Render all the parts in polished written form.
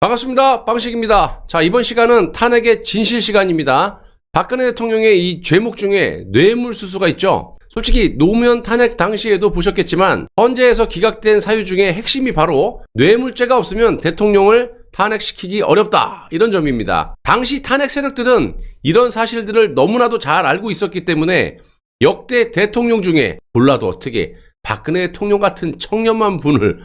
반갑습니다. 빵식입니다. 자, 이번 시간은 탄핵의 진실 시간입니다. 박근혜 대통령의 이 죄목 중에 뇌물수수가 있죠. 솔직히 노무현 탄핵 당시에도 보셨겠지만 헌재에서 기각된 사유 중에 핵심이 바로 뇌물죄가 없으면 대통령을 탄핵시키기 어렵다, 이런 점입니다. 당시 탄핵 세력들은 이런 사실들을 너무나도 잘 알고 있었기 때문에 역대 대통령 중에 골라도 어떻게 박근혜 대통령 같은 청렴한 분을,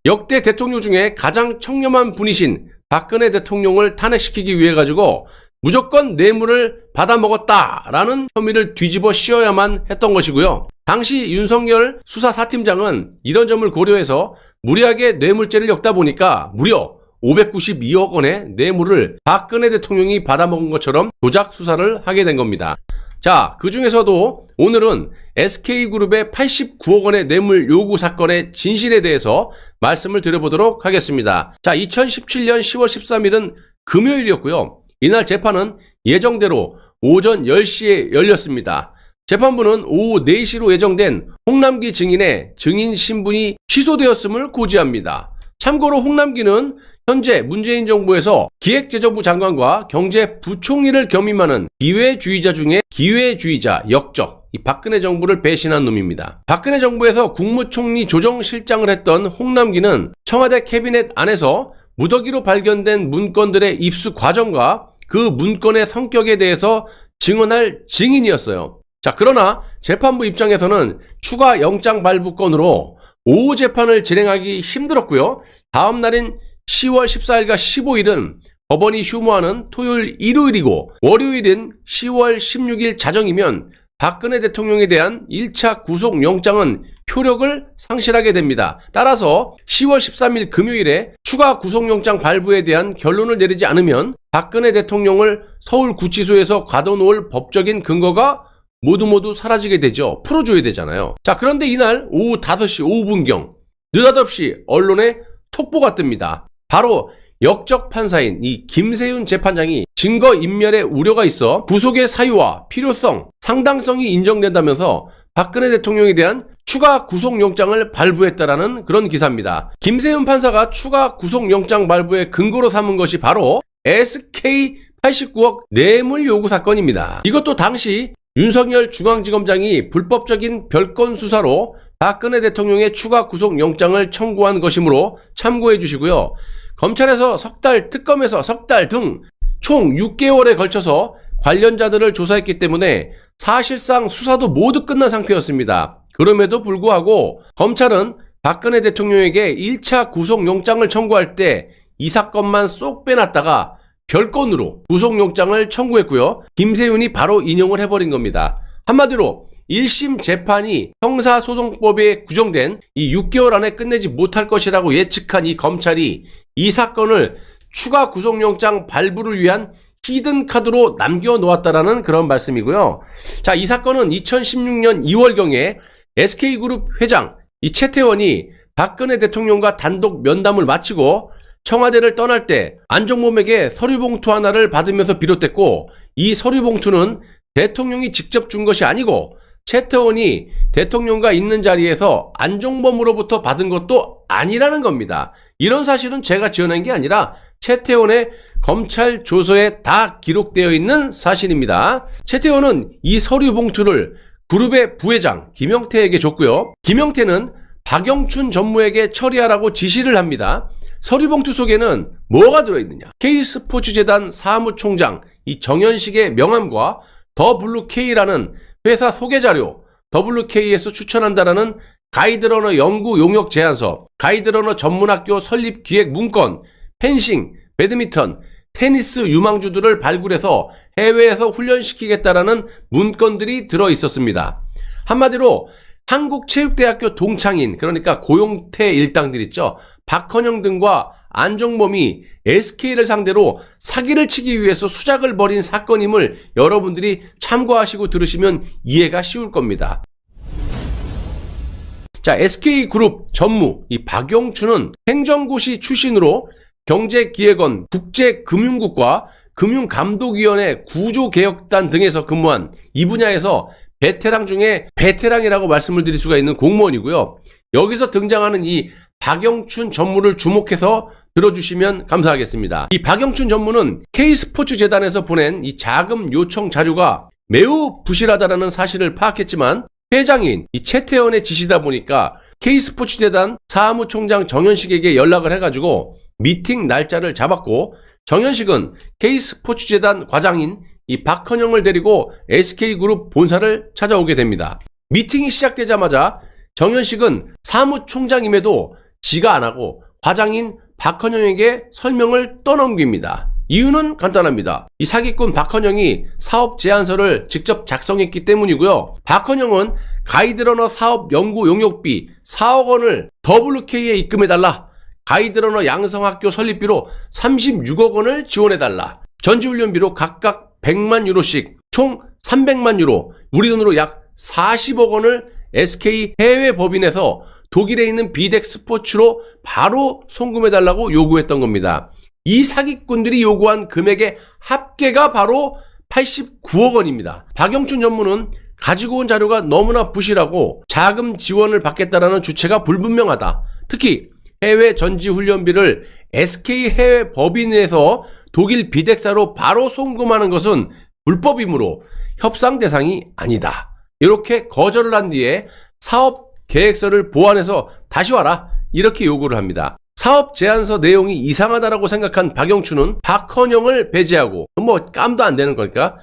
역대 대통령 중에 가장 청렴한 분이신 박근혜 대통령을 탄핵시키기 위해 가지고 무조건 뇌물을 받아먹었다라는 혐의를 뒤집어 씌워야만 했던 것이고요. 당시 윤석열 수사사팀장은 이런 점을 고려해서 무리하게 뇌물죄를 엮다 보니까 무려 592억 원의 뇌물을 박근혜 대통령이 받아먹은 것처럼 조작 수사를 하게 된 겁니다. 자, 그 중에서도 오늘은 SK그룹의 89억 원의 뇌물 요구 사건의 진실에 대해서 말씀을 드려보도록 하겠습니다. 자, 2017년 10월 13일은 금요일이었고요. 이날 재판은 예정대로 오전 10시에 열렸습니다. 재판부는 오후 4시로 예정된 홍남기 증인의 증인 신분이 취소되었음을 고지합니다. 참고로 홍남기는 현재 문재인 정부에서 기획재정부 장관과 경제부총리를 겸임하는 기회주의자 중에 기회주의자 역적, 이 박근혜 정부를 배신한 놈입니다. 박근혜 정부에서 국무총리 조정실장을 했던 홍남기는 청와대 캐비넷 안에서 무더기로 발견된 문건들의 입수 과정과 그 문건의 성격에 대해서 증언할 증인이었어요. 자, 그러나 재판부 입장에서는 추가 영장 발부 건으로 오후 재판을 진행하기 힘들었고요. 다음 날인 10월 14일과 15일은 법원이 휴무하는 토요일, 일요일이고 월요일인 10월 16일 자정이면 박근혜 대통령에 대한 1차 구속영장은 효력을 상실하게 됩니다. 따라서 10월 13일 금요일에 추가 구속영장 발부에 대한 결론을 내리지 않으면 박근혜 대통령을 서울구치소에서 가둬놓을 법적인 근거가 모두 사라지게 되죠. 풀어줘야 되잖아요. 자, 그런데 이날 오후 5시 5분경 느닷없이 언론에 속보가 뜹니다. 바로 역적 판사인 이 김세윤 재판장이 증거인멸의 우려가 있어 구속의 사유와 필요성, 상당성이 인정된다면서 박근혜 대통령에 대한 추가 구속영장을 발부했다라는 그런 기사입니다. 김세윤 판사가 추가 구속영장 발부의 근거로 삼은 것이 바로 SK 89억 뇌물 요구 사건입니다. 이것도 당시 윤석열 중앙지검장이 불법적인 별건 수사로 박근혜 대통령의 추가 구속영장을 청구한 것이므로 참고해 주시고요. 검찰에서 석 달, 특검에서 석 달 등 총 6개월에 걸쳐서 관련자들을 조사했기 때문에 사실상 수사도 모두 끝난 상태였습니다. 그럼에도 불구하고 검찰은 박근혜 대통령에게 1차 구속영장을 청구할 때 이 사건만 쏙 빼놨다가 별건으로 구속영장을 청구했고요. 김세윤이 바로 인용을 해버린 겁니다. 한마디로 1심 재판이 형사소송법에 규정된 이 6개월 안에 끝내지 못할 것이라고 예측한 이 검찰이 이 사건을 추가 구속영장 발부를 위한 히든카드로 남겨놓았다라는 그런 말씀이고요. 자, 이 사건은 2016년 2월경에 SK그룹 회장 이 최태원이 박근혜 대통령과 단독 면담을 마치고 청와대를 떠날 때 안종범에게 서류봉투 하나를 받으면서 비롯됐고, 이 서류봉투는 대통령이 직접 준 것이 아니고 최태원이 대통령과 있는 자리에서 안종범으로부터 받은 것도 아니라는 겁니다. 이런 사실은 제가 지어낸 게 아니라 최태원의 검찰 조서에 다 기록되어 있는 사실입니다. 최태원은 이 서류 봉투를 그룹의 부회장 김영태에게 줬고요. 김영태는 박영춘 전무에게 처리하라고 지시를 합니다. 서류 봉투 속에는 뭐가 들어있느냐? K스포츠재단 사무총장 이 정현식의 명함과 더블루K라는 회사 소개자료, WK에서 추천한다라는 가이드러너 연구 용역 제안서, 가이드러너 전문학교 설립 기획 문건, 펜싱, 배드민턴, 테니스 유망주들을 발굴해서 해외에서 훈련시키겠다라는 문건들이 들어있었습니다. 한마디로 한국체육대학교 동창인, 그러니까 고용태 일당들 있죠. 박헌영 등과 안종범이 SK를 상대로 사기를 치기 위해서 수작을 벌인 사건임을 여러분들이 참고하시고 들으시면 이해가 쉬울 겁니다. 자, SK그룹 전무 이 박영춘은 행정고시 출신으로 경제기획원, 국제금융국과 금융감독위원회 구조개혁단 등에서 근무한 이 분야에서 베테랑 중에 베테랑이라고 말씀을 드릴 수가 있는 공무원이고요. 여기서 등장하는 이 박영춘 전무를 주목해서 들어주시면 감사하겠습니다. 이 박영춘 전무는 K스포츠재단에서 보낸 이 자금 요청 자료가 매우 부실하다는 사실을 파악했지만 회장인 이 최태원의 지시다 보니까 K스포츠재단 사무총장 정현식에게 연락을 해가지고 미팅 날짜를 잡았고, 정현식은 K스포츠재단 과장인 이 박헌영을 데리고 SK그룹 본사를 찾아오게 됩니다. 미팅이 시작되자마자 정현식은 사무총장임에도 지가 안 하고 과장인 박헌영에게 설명을 떠넘깁니다. 이유는 간단합니다. 이 사기꾼 박헌영이 사업 제안서를 직접 작성했기 때문이고요. 박헌영은 가이드러너 사업 연구 용역비 4억 원을 WK에 입금해달라, 가이드러너 양성학교 설립비로 36억 원을 지원해달라, 전지훈련비로 각각 100만 유로씩 총 300만 유로, 우리 돈으로 약 40억 원을 SK 해외 법인에서 독일에 있는 비덱 스포츠로 바로 송금해달라고 요구했던 겁니다. 이 사기꾼들이 요구한 금액의 합계가 바로 89억 원입니다. 박영춘 전무는 가지고 온 자료가 너무나 부실하고 자금 지원을 받겠다라는 주체가 불분명하다, 특히 해외 전지훈련비를 SK 해외 법인에서 독일 비덱사로 바로 송금하는 것은 불법이므로 협상 대상이 아니다, 이렇게 거절을 한 뒤에 사업 계획서를 보완해서 다시 와라, 이렇게 요구를 합니다. 사업 제안서 내용이 이상하다라고 생각한 박영춘은 박헌영을 배제하고, 뭐 깜도 안 되는 거니까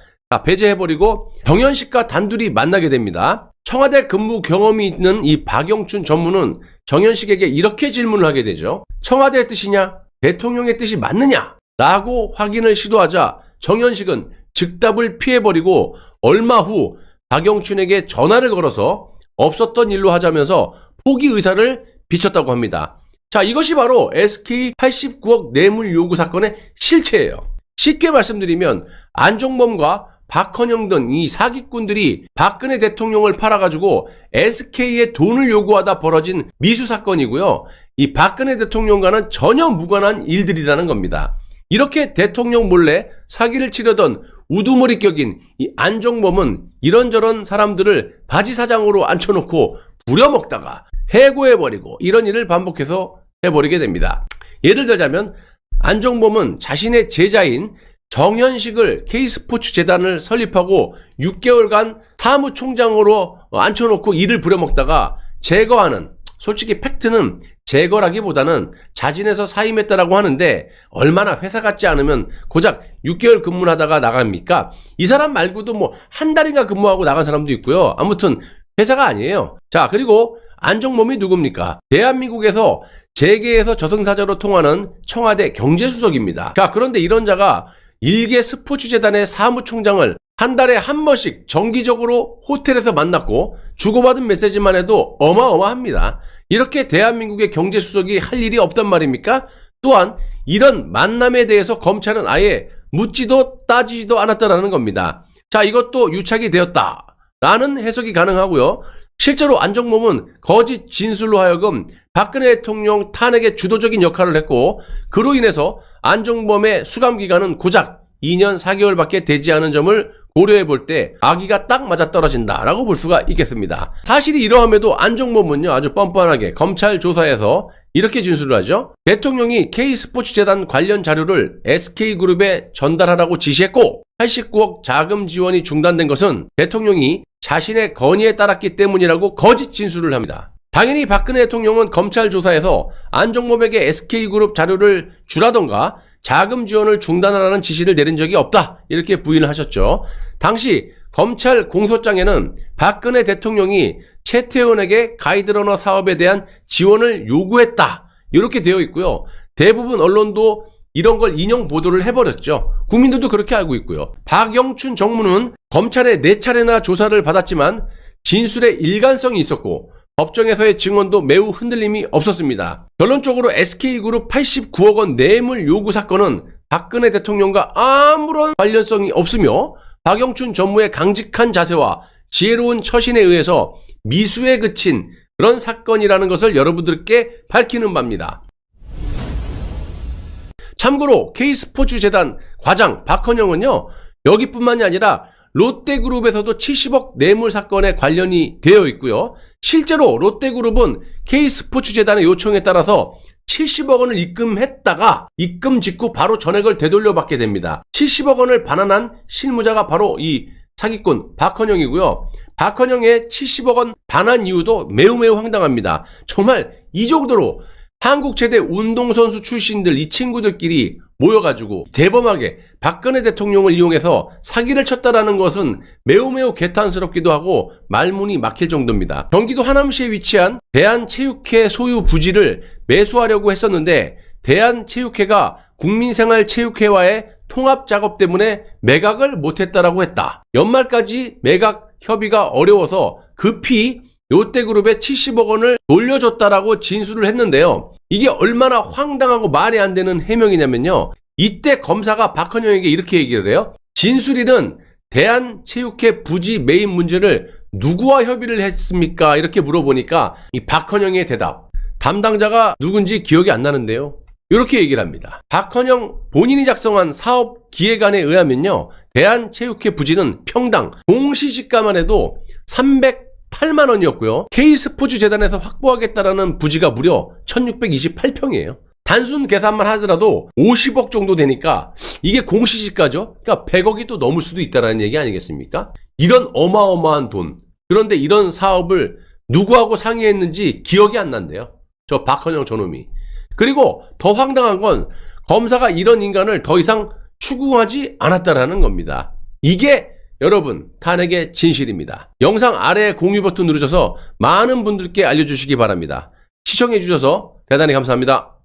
배제해버리고 정현식과 단둘이 만나게 됩니다. 청와대 근무 경험이 있는 이 박영춘 전무는 정현식에게 이렇게 질문을 하게 되죠. 청와대의 뜻이냐, 대통령의 뜻이 맞느냐? 라고 확인을 시도하자 정현식은 즉답을 피해버리고 얼마 후 박영춘에게 전화를 걸어서 없었던 일로 하자면서 포기 의사를 비쳤다고 합니다. 자, 이것이 바로 SK 89억 뇌물 요구 사건의 실체예요. 쉽게 말씀드리면 안종범과 박헌영 등 이 사기꾼들이 박근혜 대통령을 팔아가지고 SK에 돈을 요구하다 벌어진 미수 사건이고요. 이 박근혜 대통령과는 전혀 무관한 일들이라는 겁니다. 이렇게 대통령 몰래 사기를 치려던 우두머리 격인 이 안종범은 이런저런 사람들을 바지 사장으로 앉혀놓고 부려먹다가 해고해버리고 이런 일을 반복해서 해버리게 됩니다. 예를 들자면 안종범은 자신의 제자인 정현식을 K스포츠재단을 설립하고 6개월간 사무총장으로 앉혀놓고 일을 부려먹다가 제거하는, 솔직히 팩트는 제거라기보다는 자진해서 사임했다라고 하는데 얼마나 회사 같지 않으면 고작 6개월 근무를 하다가 나갑니까? 이 사람 말고도 뭐 한 달인가 근무하고 나간 사람도 있고요. 아무튼 회사가 아니에요. 자, 그리고 안종범이 누굽니까? 대한민국에서 재계에서 저승사자로 통하는 청와대 경제수석입니다. 자, 그런데 이런 자가 일개 스포츠재단의 사무총장을 한 달에 한 번씩 정기적으로 호텔에서 만났고 주고받은 메시지만 해도 어마어마합니다. 이렇게 대한민국의 경제수석이 할 일이 없단 말입니까? 또한 이런 만남에 대해서 검찰은 아예 묻지도 따지지도 않았다라는 겁니다. 자, 이것도 유착이 되었다라는 해석이 가능하고요. 실제로 안종범은 거짓 진술로 하여금 박근혜 대통령 탄핵의 주도적인 역할을 했고, 그로 인해서 안종범의 수감기간은 고작 2년 4개월밖에 되지 않은 점을 고려해 볼 때 아기가 딱 맞아떨어진다라고 볼 수가 있겠습니다. 사실이 이러함에도 안종범은요, 아주 뻔뻔하게 검찰 조사에서 이렇게 진술을 하죠. 대통령이 K스포츠재단 관련 자료를 SK그룹에 전달하라고 지시했고 89억 자금 지원이 중단된 것은 대통령이 자신의 건의에 따랐기 때문이라고 거짓 진술을 합니다. 당연히 박근혜 대통령은 검찰 조사에서 안종범에게 SK그룹 자료를 주라던가 자금 지원을 중단하라는 지시를 내린 적이 없다, 이렇게 부인을 하셨죠. 당시 검찰 공소장에는 박근혜 대통령이 최태원에게 가이드러너 사업에 대한 지원을 요구했다, 이렇게 되어 있고요. 대부분 언론도 이런 걸 인용 보도를 해버렸죠. 국민들도 그렇게 알고 있고요. 박영춘 정무는 검찰에 4차례나 조사를 받았지만 진술에 일관성이 있었고 법정에서의 증언도 매우 흔들림이 없었습니다. 결론적으로 SK그룹 89억 원 뇌물 요구 사건은 박근혜 대통령과 아무런 관련성이 없으며 박영춘 전무의 강직한 자세와 지혜로운 처신에 의해서 미수에 그친 그런 사건이라는 것을 여러분들께 밝히는 바입니다. 참고로 K스포츠재단 과장 박헌영은요, 여기뿐만이 아니라 롯데그룹에서도 70억 뇌물 사건에 관련이 되어 있고요. 실제로 롯데그룹은 K스포츠재단의 요청에 따라서 70억 원을 입금했다가 입금 직후 바로 전액을 되돌려받게 됩니다. 70억 원을 반환한 실무자가 바로 이 사기꾼 박헌영이고요. 박헌영의 70억 원 반환 이유도 매우 황당합니다. 정말 이 정도로 한국 최대 운동선수 출신들 이 친구들끼리 모여가지고 대범하게 박근혜 대통령을 이용해서 사기를 쳤다라는 것은 매우 개탄스럽기도 하고 말문이 막힐 정도입니다. 경기도 하남시에 위치한 대한체육회 소유 부지를 매수하려고 했었는데 대한체육회가 국민생활체육회와의 통합 작업 때문에 매각을 못했다라고 했다. 연말까지 매각 협의가 어려워서 급히 롯데그룹에 70억 원을 돌려줬다라고 진술을 했는데요. 이게 얼마나 황당하고 말이 안 되는 해명이냐면요. 이때 검사가 박헌영에게 이렇게 얘기를 해요. 진술인은 대한체육회 부지 매입 문제를 누구와 협의를 했습니까? 이렇게 물어보니까 이 박헌영의 대답. 담당자가 누군지 기억이 안 나는데요. 이렇게 얘기를 합니다. 박헌영 본인이 작성한 사업 기획안에 의하면요. 대한체육회 부지는 평당 공시지가만 해도 308만 원이었고요. K스포츠재단에서 확보하겠다라는 부지가 무려 1628평이에요. 단순 계산만 하더라도 50억 정도 되니까 이게 공시지가죠. 그러니까 100억이 또 넘을 수도 있다는 얘기 아니겠습니까? 이런 어마어마한 돈. 그런데 이런 사업을 누구하고 상의했는지 기억이 안 난대요. 저 박헌영 저놈이. 그리고 더 황당한 건 검사가 이런 인간을 더 이상 추궁하지 않았다라는 겁니다. 이게 여러분 탄핵의 진실입니다. 영상 아래 공유 버튼 누르셔서 많은 분들께 알려주시기 바랍니다. 시청해 주셔서 대단히 감사합니다.